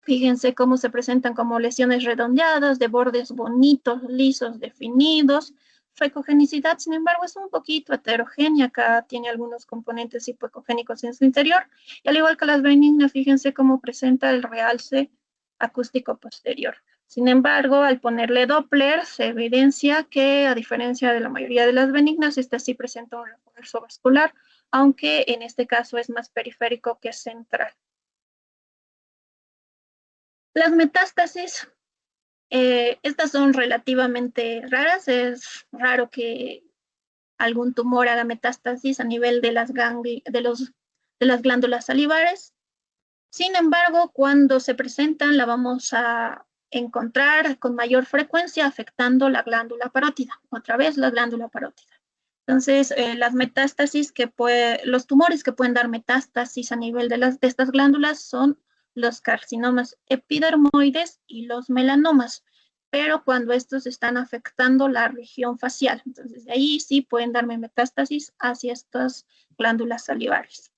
[SPEAKER 1] Fíjense cómo se presentan como lesiones redondeadas, de bordes bonitos, lisos, definidos. Su ecogenicidad, sin embargo, es un poquito heterogénea. Acá tiene algunos componentes hipoecogénicos en su interior. Y al igual que las benignas, fíjense cómo presenta el realce acústico posterior. Sin embargo, al ponerle Doppler, se evidencia que, a diferencia de la mayoría de las benignas, esta sí presenta un refuerzo vascular, aunque en este caso es más periférico que central. Las metástasis, estas son relativamente raras. Es raro que algún tumor haga metástasis a nivel de las glándulas salivares. Sin embargo, cuando se presentan, la vamos a encontrar con mayor frecuencia afectando la glándula parótida. Otra vez la glándula parótida. Entonces, las metástasis los tumores que pueden dar metástasis a nivel de estas glándulas son los carcinomas epidermoides y los melanomas, pero cuando estos están afectando la región facial. Entonces, de ahí sí pueden darme metástasis hacia estas glándulas salivares.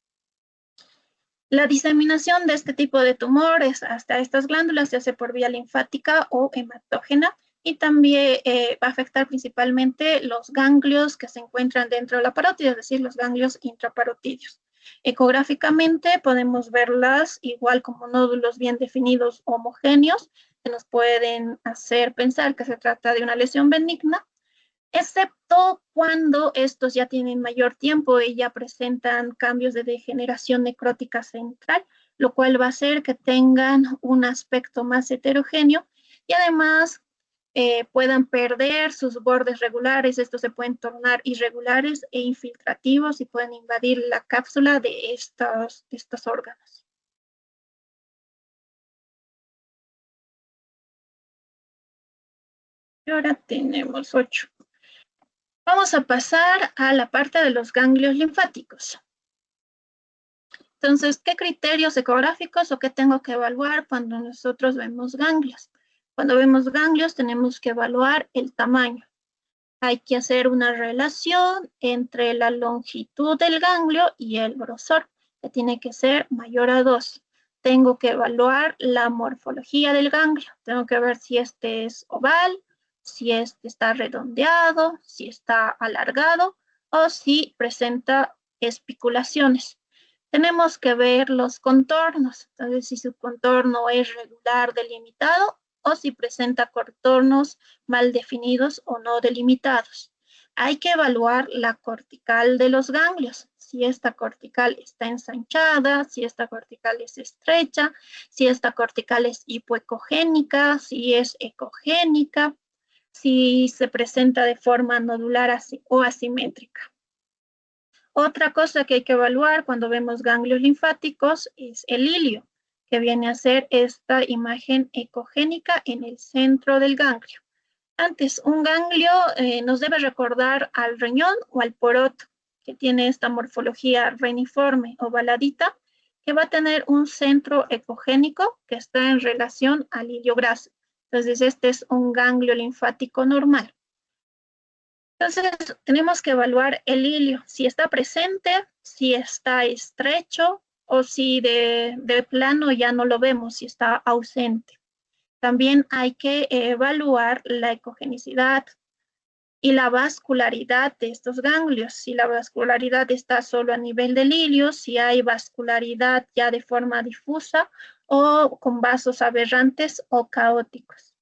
[SPEAKER 1] La diseminación de este tipo de tumores hasta estas glándulas se hace por vía linfática o hematógena y también va a afectar principalmente los ganglios que se encuentran dentro de la parótida, es decir, los ganglios intraparotídeos. Ecográficamente podemos verlas igual como nódulos bien definidos homogéneos que nos pueden hacer pensar que se trata de una lesión benigna, excepto cuando estos ya tienen mayor tiempo y ya presentan cambios de degeneración necrótica central, lo cual va a hacer que tengan un aspecto más heterogéneo y además puedan perder sus bordes regulares. Estos se pueden tornar irregulares e infiltrativos y pueden invadir la cápsula de estos órganos. Y ahora tenemos 8. Vamos a pasar a la parte de los ganglios linfáticos. Entonces, ¿qué criterios ecográficos o qué tengo que evaluar cuando nosotros vemos ganglios? Cuando vemos ganglios tenemos que evaluar el tamaño. Hay que hacer una relación entre la longitud del ganglio y el grosor, que tiene que ser mayor a 2. Tengo que evaluar la morfología del ganglio. Tengo que ver si este es oval, si este está redondeado, si está alargado o si presenta espiculaciones. Tenemos que ver los contornos, entonces si su contorno es regular delimitado o si presenta contornos mal definidos o no delimitados. Hay que evaluar la cortical de los ganglios, si esta cortical está ensanchada, si esta cortical es estrecha, si esta cortical es hipoecogénica, si es ecogénica, si se presenta de forma nodular o asimétrica. Otra cosa que hay que evaluar cuando vemos ganglios linfáticos es el hilio, que viene a ser esta imagen ecogénica en el centro del ganglio. Antes, un ganglio nos debe recordar al riñón o al poroto, que tiene esta morfología reniforme ovaladita, que va a tener un centro ecogénico que está en relación al hilio graso. Entonces, este es un ganglio linfático normal. Entonces, tenemos que evaluar el hilio, si está presente, si está estrecho o si de plano ya no lo vemos, si está ausente. También hay que evaluar la ecogenicidad y la vascularidad de estos ganglios. Si la vascularidad está solo a nivel del hilio, si hay vascularidad ya de forma difusa o con vasos aberrantes o caóticos.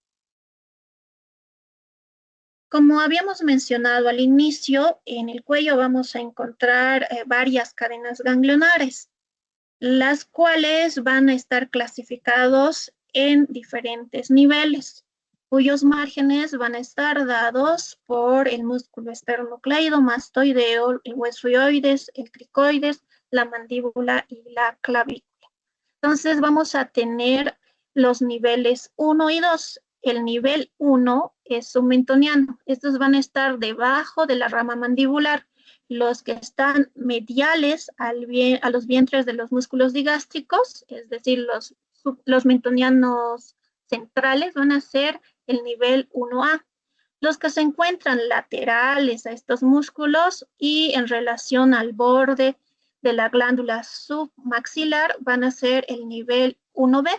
[SPEAKER 1] Como habíamos mencionado al inicio, en el cuello vamos a encontrar varias cadenas ganglionares, las cuales van a estar clasificados en diferentes niveles, cuyos márgenes van a estar dados por el músculo esternocleidomastoideo, el hueso hioides, el cricoides, la mandíbula y la clavícula. Entonces vamos a tener los niveles 1 y 2. El nivel 1 es submentoniano. Estos van a estar debajo de la rama mandibular. Los que están mediales a los vientres de los músculos digástricos, es decir, los mentonianos centrales, van a ser el nivel 1A. Los que se encuentran laterales a estos músculos y en relación al borde de la glándula submaxilar van a ser el nivel 1B,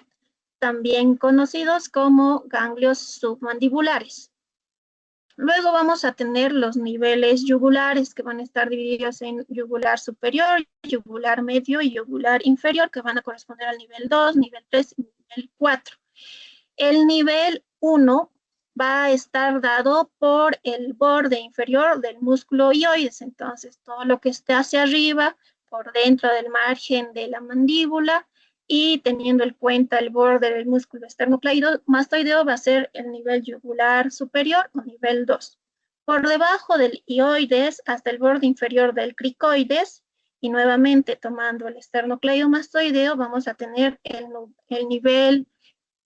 [SPEAKER 1] también conocidos como ganglios submandibulares. Luego vamos a tener los niveles yugulares, que van a estar divididos en yugular superior, yugular medio y yugular inferior, que van a corresponder al nivel 2, nivel 3 y nivel 4. El nivel 1 va a estar dado por el borde inferior del músculo hioides. Entonces, todo lo que esté hacia arriba, por dentro del margen de la mandíbula, y teniendo en cuenta el borde del músculo esternocleidomastoideo, va a ser el nivel yugular superior o nivel 2. Por debajo del hioides hasta el borde inferior del cricoides, y nuevamente tomando el esternocleidomastoideo, vamos a tener el nivel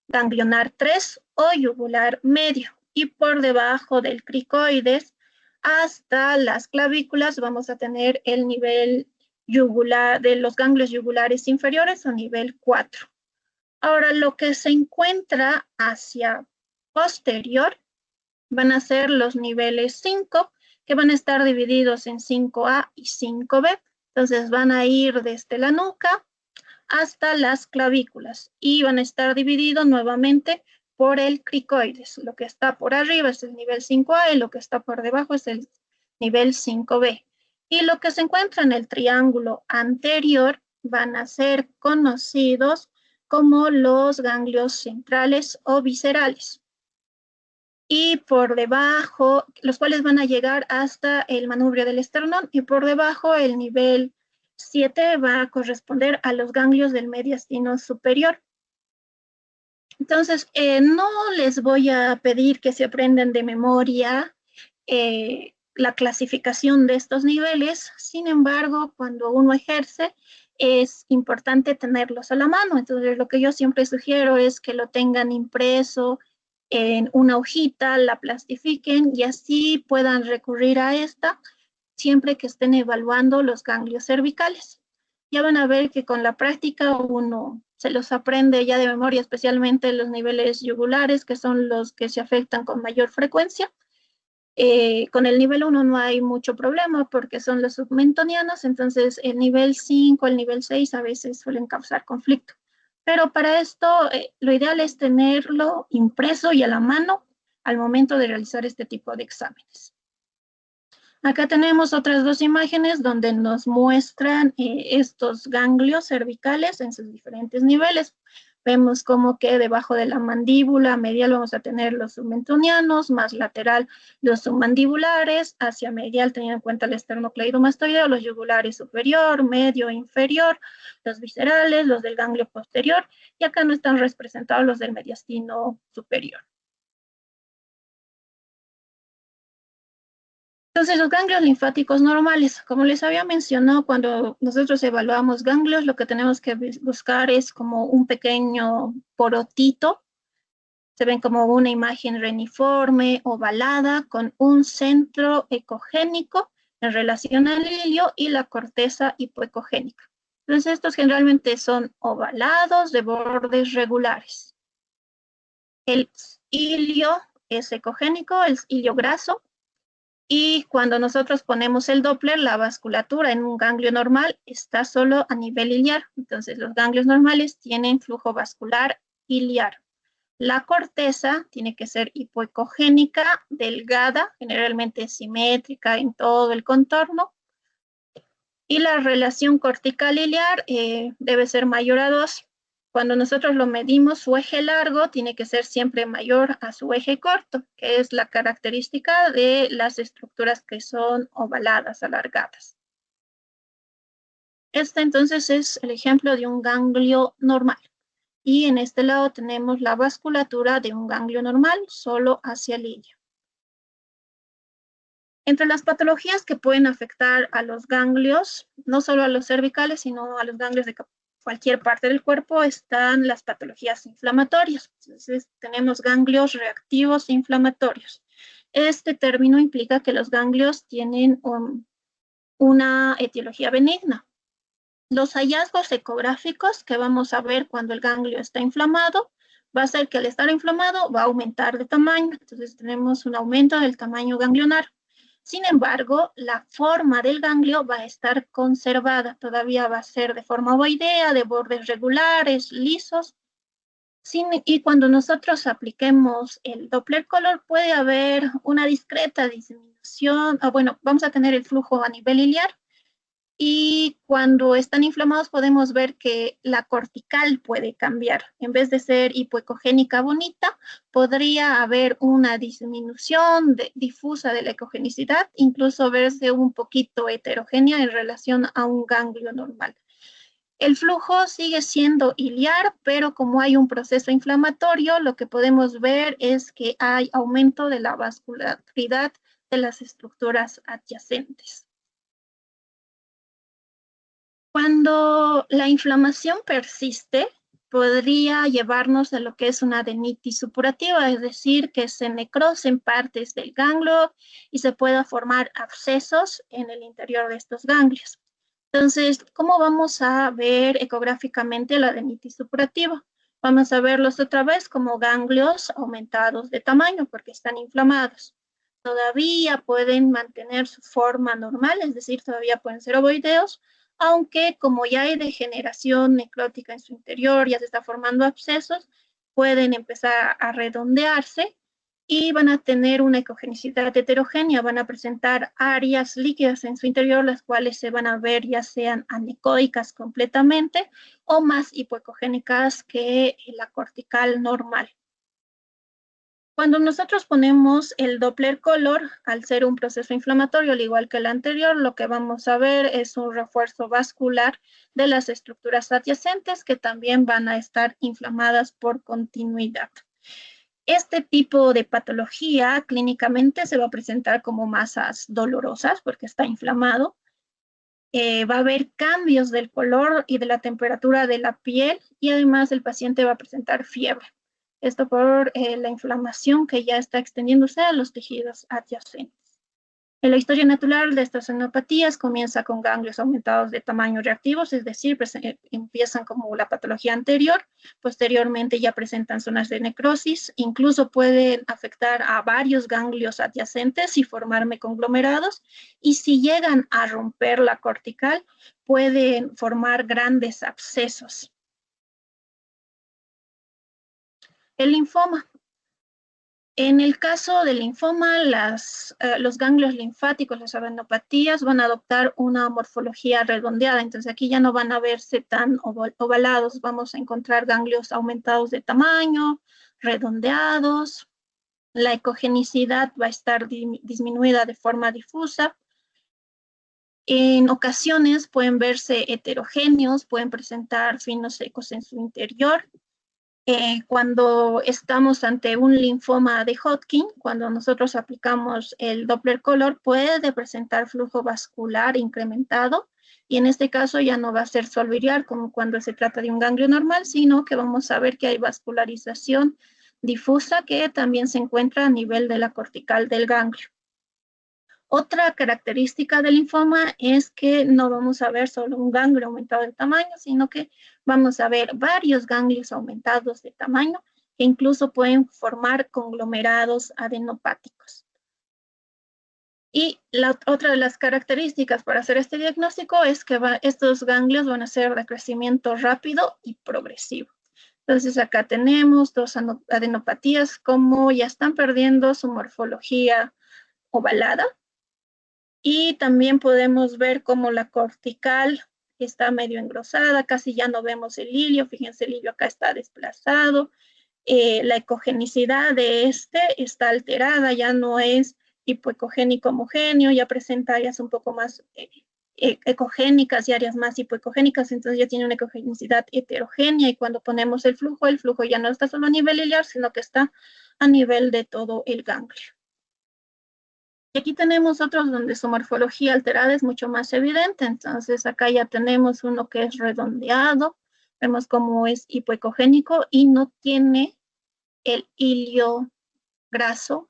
[SPEAKER 1] ganglionar 3 o yugular medio. Y por debajo del cricoides hasta las clavículas vamos a tener el nivel yugular de los ganglios yugulares inferiores o nivel 4. Ahora, lo que se encuentra hacia posterior van a ser los niveles 5, que van a estar divididos en 5A y 5B. Entonces van a ir desde la nuca hasta las clavículas y van a estar divididos nuevamente por el cricoides. Lo que está por arriba es el nivel 5A y lo que está por debajo es el nivel 5B. Y lo que se encuentra en el triángulo anterior van a ser conocidos como los ganglios centrales o viscerales. Y por debajo, los cuales van a llegar hasta el manubrio del esternón, y por debajo el nivel 7 va a corresponder a los ganglios del mediastino superior. Entonces, no les voy a pedir que se aprendan de memoria la clasificación de estos niveles. Sin embargo, cuando uno ejerce, es importante tenerlos a la mano. Entonces, lo que yo siempre sugiero es que lo tengan impreso en una hojita, la plastifiquen y así puedan recurrir a esta siempre que estén evaluando los ganglios cervicales. Ya van a ver que con la práctica uno se los aprende ya de memoria, especialmente los niveles yugulares, que son los que se afectan con mayor frecuencia. Con el nivel 1 no hay mucho problema porque son los submentonianos, entonces el nivel 5, el nivel 6 a veces suelen causar conflicto. Pero para esto lo ideal es tenerlo impreso y a la mano al momento de realizar este tipo de exámenes. Acá tenemos otras dos imágenes donde nos muestran estos ganglios cervicales en sus diferentes niveles. Vemos como que debajo de la mandíbula medial vamos a tener los submentonianos, más lateral los submandibulares, hacia medial teniendo en cuenta el esternocleidomastoideo, los yugulares superior, medio, inferior, los viscerales, los del ganglio posterior, y acá no están representados los del mediastino superior. Entonces, los ganglios linfáticos normales, como les había mencionado, cuando nosotros evaluamos ganglios, lo que tenemos que buscar es como un pequeño porotito. Se ven como una imagen reniforme, ovalada, con un centro ecogénico en relación al hilio y la corteza hipoecogénica. Entonces, estos generalmente son ovalados de bordes regulares. El hilio es ecogénico, el hilio graso. Y cuando nosotros ponemos el Doppler, la vasculatura en un ganglio normal está solo a nivel iliar. Entonces, los ganglios normales tienen flujo vascular iliar. La corteza tiene que ser hipoecogénica, delgada, generalmente simétrica en todo el contorno. Y la relación cortical-iliar debe ser mayor a 2. Cuando nosotros lo medimos, su eje largo tiene que ser siempre mayor a su eje corto, que es la característica de las estructuras que son ovaladas, alargadas. Este entonces es el ejemplo de un ganglio normal. Y en este lado tenemos la vasculatura de un ganglio normal, solo hacia el hilio. Entre las patologías que pueden afectar a los ganglios, no solo a los cervicales, sino a los ganglios de cualquier parte del cuerpo están las patologías inflamatorias. Entonces, tenemos ganglios reactivos inflamatorios. Este término implica que los ganglios tienen una etiología benigna. Los hallazgos ecográficos que vamos a ver cuando el ganglio está inflamado va a ser que al estar inflamado va a aumentar de tamaño. Entonces tenemos un aumento del tamaño ganglionar. Sin embargo, la forma del ganglio va a estar conservada. Todavía va a ser de forma ovoidea, de bordes regulares, lisos. Y cuando nosotros apliquemos el Doppler color puede haber una discreta disminución, bueno, vamos a tener el flujo a nivel iliar. Y cuando están inflamados podemos ver que la cortical puede cambiar. En vez de ser hipoecogénica bonita, podría haber una disminución difusa de la ecogenicidad, incluso verse un poquito heterogénea en relación a un ganglio normal. El flujo sigue siendo iliar, pero como hay un proceso inflamatorio, lo que podemos ver es que hay aumento de la vascularidad de las estructuras adyacentes. Cuando la inflamación persiste, podría llevarnos a lo que es una adenitis supurativa, es decir, que se necrosen partes del ganglio y se pueda formar abscesos en el interior de estos ganglios. Entonces, ¿cómo vamos a ver ecográficamente la adenitis supurativa? Vamos a verlos otra vez como ganglios aumentados de tamaño porque están inflamados. Todavía pueden mantener su forma normal, es decir, todavía pueden ser ovoideos, aunque como ya hay degeneración necrótica en su interior, ya se está formando abscesos, pueden empezar a redondearse y van a tener una ecogenicidad heterogénea, van a presentar áreas líquidas en su interior, las cuales se van a ver ya sean anecoicas completamente o más hipoecogénicas que la cortical normal. Cuando nosotros ponemos el Doppler color, al ser un proceso inflamatorio, al igual que el anterior, lo que vamos a ver es un refuerzo vascular de las estructuras adyacentes que también van a estar inflamadas por continuidad. Este tipo de patología clínicamente se va a presentar como masas dolorosas porque está inflamado. Va a haber cambios del color y de la temperatura de la piel y además el paciente va a presentar fiebre. Esto por la inflamación que ya está extendiéndose a los tejidos adyacentes. En la historia natural de estas xenopatías comienza con ganglios aumentados de tamaño reactivos, es decir, empiezan como la patología anterior, posteriormente ya presentan zonas de necrosis, incluso pueden afectar a varios ganglios adyacentes y formarme conglomerados, y si llegan a romper la cortical, pueden formar grandes abscesos. El linfoma. En el caso del linfoma, los ganglios linfáticos, las adenopatías, van a adoptar una morfología redondeada. Entonces aquí ya no van a verse tan ovalados. Vamos a encontrar ganglios aumentados de tamaño, redondeados. La ecogenicidad va a estar disminuida de forma difusa. En ocasiones pueden verse heterogéneos, pueden presentar finos secos en su interior. Cuando estamos ante un linfoma de Hodgkin, cuando nosotros aplicamos el Doppler color, puede presentar flujo vascular incrementado y en este caso ya no va a ser solvirial como cuando se trata de un ganglio normal, sino que vamos a ver que hay vascularización difusa que también se encuentra a nivel de la cortical del ganglio. Otra característica del linfoma es que no vamos a ver solo un ganglio aumentado de tamaño, sino que vamos a ver varios ganglios aumentados de tamaño que incluso pueden formar conglomerados adenopáticos. Y otra de las características para hacer este diagnóstico es que estos ganglios van a ser de crecimiento rápido y progresivo. Entonces acá tenemos dos adenopatías como ya están perdiendo su morfología ovalada. Y también podemos ver cómo la cortical está medio engrosada, casi ya no vemos el hilio, fíjense el hilio acá está desplazado, la ecogenicidad de este está alterada, ya no es hipoecogénico homogéneo, ya presenta áreas un poco más ecogénicas y áreas más hipoecogénicas, entonces ya tiene una ecogenicidad heterogénea y cuando ponemos el flujo ya no está solo a nivel iliar, sino que está a nivel de todo el ganglio. Y aquí tenemos otros donde su morfología alterada es mucho más evidente. Entonces acá ya tenemos uno que es redondeado, Vemos cómo es hipoecogénico y no tiene el hilio graso.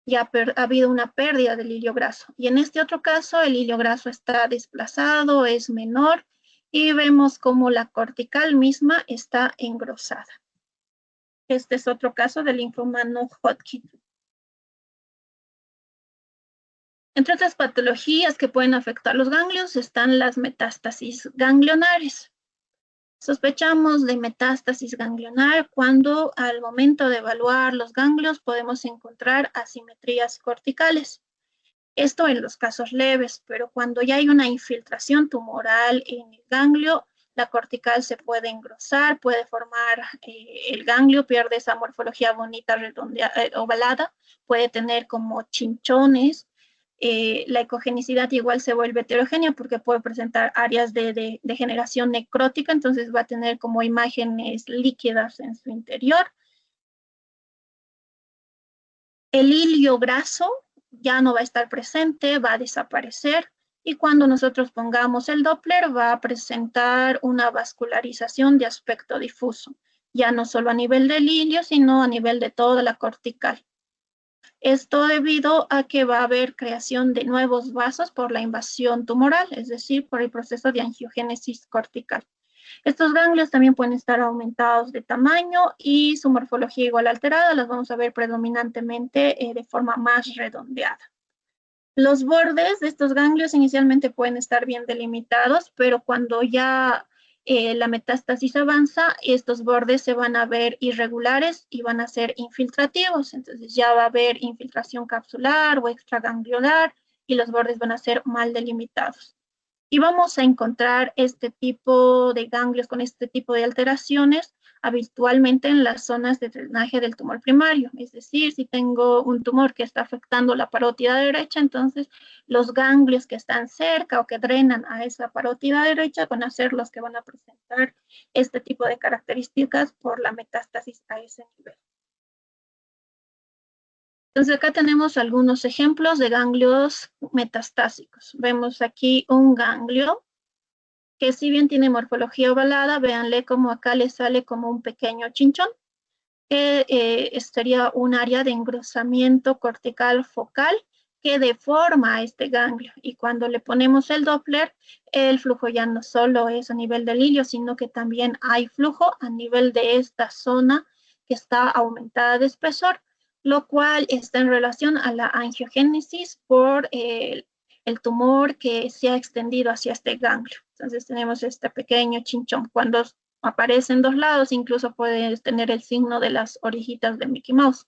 [SPEAKER 1] Ya ha habido una pérdida del hilio graso. Y en este otro caso, el hilio graso está desplazado, es menor, y vemos cómo la cortical misma está engrosada. Este es otro caso del linfoma no Hodgkin. Entre otras patologías que pueden afectar los ganglios están las metástasis ganglionares. Sospechamos de metástasis ganglionar cuando al momento de evaluar los ganglios podemos encontrar asimetrías corticales. Esto en los casos leves, pero cuando ya hay una infiltración tumoral en el ganglio, la cortical se puede engrosar, puede formar el ganglio, pierde esa morfología bonita, redondeada, ovalada, puede tener como chinchones. La ecogenicidad igual se vuelve heterogénea porque puede presentar áreas de degeneración necrótica, entonces va a tener como imágenes líquidas en su interior. El hilio graso ya no va a estar presente, va a desaparecer, y cuando nosotros pongamos el Doppler va a presentar una vascularización de aspecto difuso, ya no solo a nivel del hilio, sino a nivel de toda la cortical. Esto debido a que va a haber creación de nuevos vasos por la invasión tumoral, es decir, por el proceso de angiogénesis cortical. Estos ganglios también pueden estar aumentados de tamaño y su morfología igual alterada, las vamos a ver predominantemente de forma más redondeada. Los bordes de estos ganglios inicialmente pueden estar bien delimitados, pero cuando ya la metástasis avanza, estos bordes se van a ver irregulares y van a ser infiltrativos. Entonces ya va a haber infiltración capsular o extraganglionar y los bordes van a ser mal delimitados. Y vamos a encontrar este tipo de ganglios con este tipo de alteraciones habitualmente en las zonas de drenaje del tumor primario. Es decir, si tengo un tumor que está afectando la parótida derecha, entonces los ganglios que están cerca o que drenan a esa parótida derecha van a ser los que van a presentar este tipo de características por la metástasis a ese nivel. Entonces acá tenemos algunos ejemplos de ganglios metastásicos. Vemos aquí un ganglio que si bien tiene morfología ovalada, véanle como acá le sale como un pequeño chinchón, que sería un área de engrosamiento cortical focal que deforma este ganglio. Y cuando le ponemos el Doppler, el flujo ya no solo es a nivel del hilio, sino que también hay flujo a nivel de esta zona que está aumentada de espesor, lo cual está en relación a la angiogénesis por el tumor que se ha extendido hacia este ganglio. Entonces tenemos este pequeño chinchón. Cuando aparece en dos lados, incluso puedes tener el signo de las orejitas de Mickey Mouse.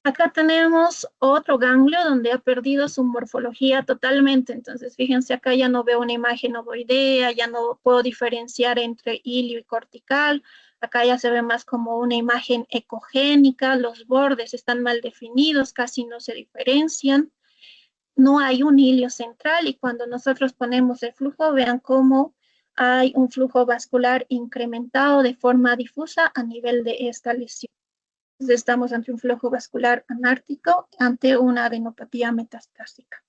[SPEAKER 1] Acá tenemos otro ganglio donde ha perdido su morfología totalmente. Entonces, fíjense, acá ya no veo una imagen ovoidea, ya no puedo diferenciar entre hilio y cortical. Acá ya se ve más como una imagen ecogénica, los bordes están mal definidos, casi no se diferencian. No hay un hilio central y cuando nosotros ponemos el flujo, vean cómo hay un flujo vascular incrementado de forma difusa a nivel de esta lesión. Entonces estamos ante un flujo vascular anártico, ante una adenopatía metastásica.